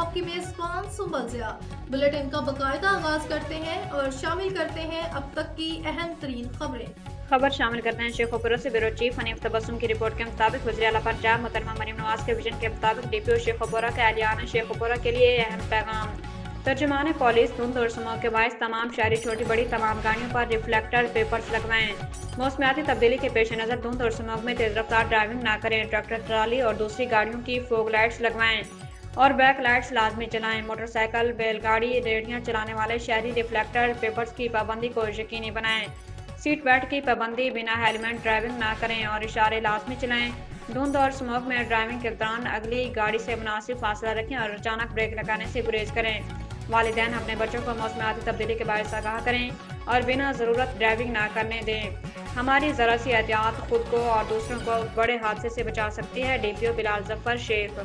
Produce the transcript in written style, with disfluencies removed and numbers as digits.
Smog की मेजबान Sumbal Zia bulletin का बाकायदा आगाज करते हैं और शामिल करते हैं अब तक की अहम तरीन खबरें। खबर शामिल करते हैं शेखोपुरा से ब्यूरो चीफ हनीफ तबस्सुम की रिपोर्ट के मुताबिक वज़ीर आला पंजाब मोहतरमा मरीम नवाज के विजन के मुताबिक डीपीओ शेखोपुरा का एहलियाना शेखोपुरा के लिए अहम पैगाम। तर्जुमान पुलिस धुंध और स्मॉग के बायस तमाम शहरी छोटी बड़ी तमाम गाड़ियों पर रिफ्लेक्टर पेपर्स लगवाएं। मौसमियाती तब्दीली के पेश नज़र धुंध और स्मॉग में तेज रफ्तार ड्राइविंग ना करें। ट्रैक्टर ट्राली और दूसरी गाड़ियों की फोग लाइट्स लगवाएं और बैक लाइट्स लाजमी चलाएं। मोटरसाइकिल बैलगाड़ी रेहड़ियां चलाने वाले शहरी रिफ्लेक्टर पेपर्स की पाबंदी को यकीनी बनाएं। सीट बेल्ट की पाबंदी, बिना हेलमेट ड्राइविंग ना करें और इशारे लाजमी चलाएं। धुंध और स्मोक में ड्राइविंग के दौरान अगली गाड़ी से मुनासिब फासला रखें और अचानक ब्रेक लगाने से गुरेज करें। वालिदैन अपने बच्चों को मौसमियाती तब्दीली के बारे में आगाह करें और बिना ज़रूरत ड्राइविंग ना करने दें। हमारी ज़रा सी एहतियात खुद को और दूसरों को बड़े हादसे से बचा सकती है। डीपीओ बिलाल जफर शेख।